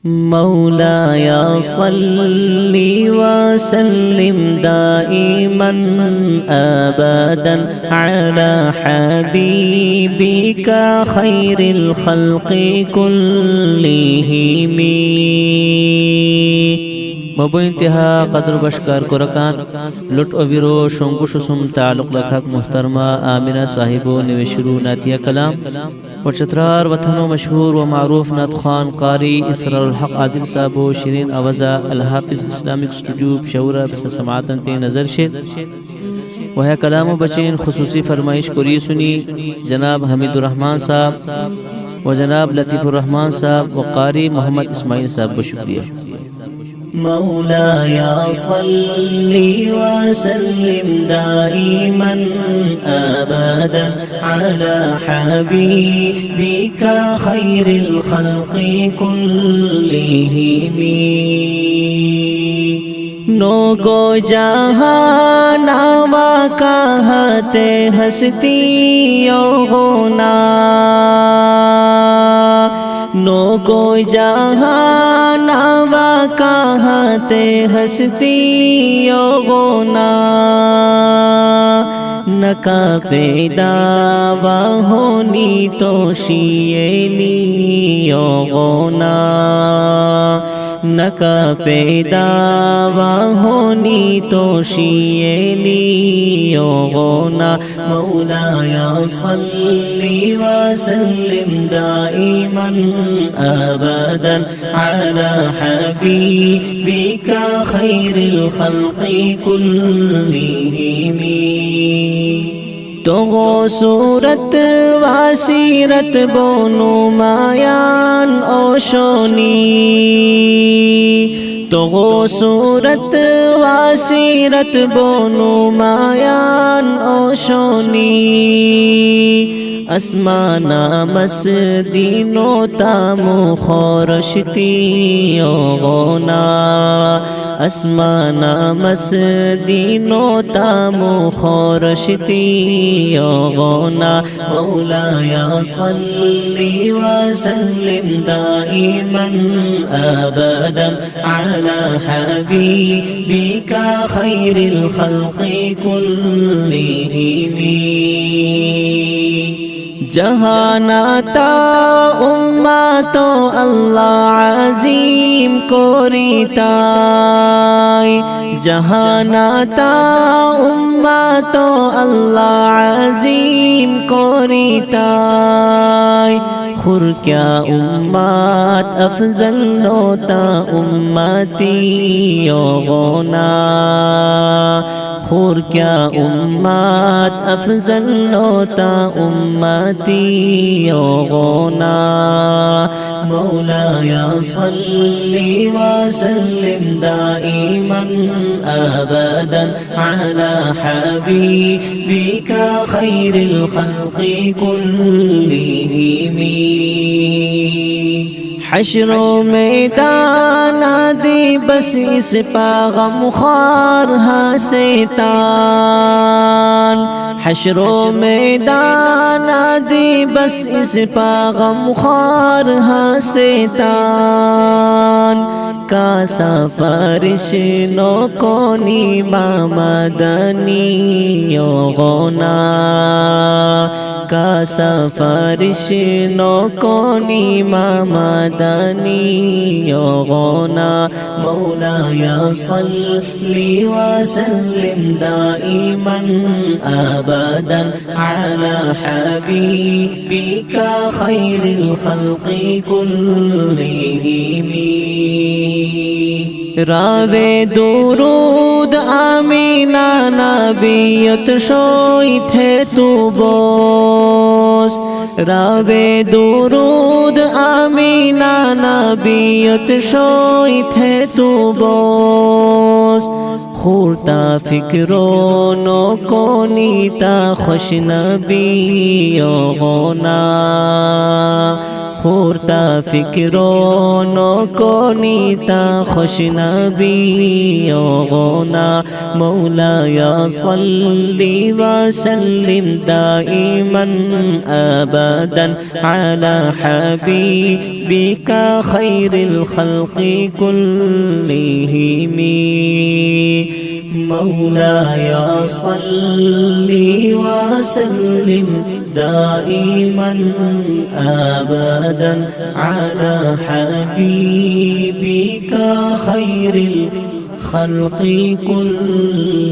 مولاي صل وسلم دائما أبدا على حبيبك خير الخلق كلهم مبو انتہا قدر بشکار کرکان لٹ اویرو شنگو شسم تعلق لکھک محترمہ آمینہ صاحبو نوشرو ناتیہ کلام وچترار وطنو مشہور و معروف ناتخوان قاری اسرار الحق عادل صاحبو شیرین آوازہ الحافظ اسلامک اسٹوڈیو پشاورہ بس سماعتن تی نظر شد وہ کلام بچین خصوصی فرمائش کری سنی جناب حمید الرحمن صاحب و جناب لطیف الرحمن صاحب و قاری محمد اسماعیل صاحب کو شکریہ مولاي صل وسلم دائما أبدا على حبيبك خير الخلق كلهم नो गो जहाँ नामा कहते हस्ती होना नो गो जहाँ नामा कहते हस्ती होना नका पैदा होनी तो शियली होना नका पैदा होनी तो शियली होना मौलाया सल्ली वसल्लिम दाइमन अबदन अला हबीबिका खैरिल खल्क़ि कुल्लिहिम तो सूरत वासीरत बोनु मायान ओशोनी तो सूरत वासीरत बोनु मायान ओशोनी असमाना मसदीनो तामो खौरशती ओगोना असमाना मसदीनो तामो खौरशती ओगोना मौलाया सल्ली वसल्लिम दाइमन अबदन अला हबीबिका खैरिल खल्क़ि कुल्लिहिम जहानाता उम्मा तो अल्लाह अजीम कोरिताय जहानाता उम्मा तो अल्लाह अजीम कोरिताय खुर क्या उम्मत अफजल नोता उम्मती योगोना खुर क्या उम्मत अफजल नोता उम्मती योगोना मौलाया सल्ली वसल्लिम दाइमन अबदन अला हबीबिका खैरिल खल्क़ि कुल्लिहिम हश्रो मैदान दी बस इस पागम ख़ार हसेतान हश्रो मैदान दी बस इस पागम ख़ार हसेतान का सफरिश नो कोनी मामदनी योगोना का सफरिश नो कोनी मामदनी योगोना मौलाया सल्ली वसल्लिम दाइमन अबदन अला हबीबिका खैरिल खल्क़ि कुल्लिहिम रावे दुरूद आमीना नबियत शोई थे तू बोस रावे दुरूद आमीना नबियत शोई थे तू बोस खूरता फिक्रो नो कोनीता खुश नबी योगोना خورتا فکرونو کونیتا خوش نبی غنا مولاي صلي وسلم دائما أبدا على حبيبك خير الخلق كلهم مولاي صل وسلم دائما أبدا على حبيبك خير الخلق كلهم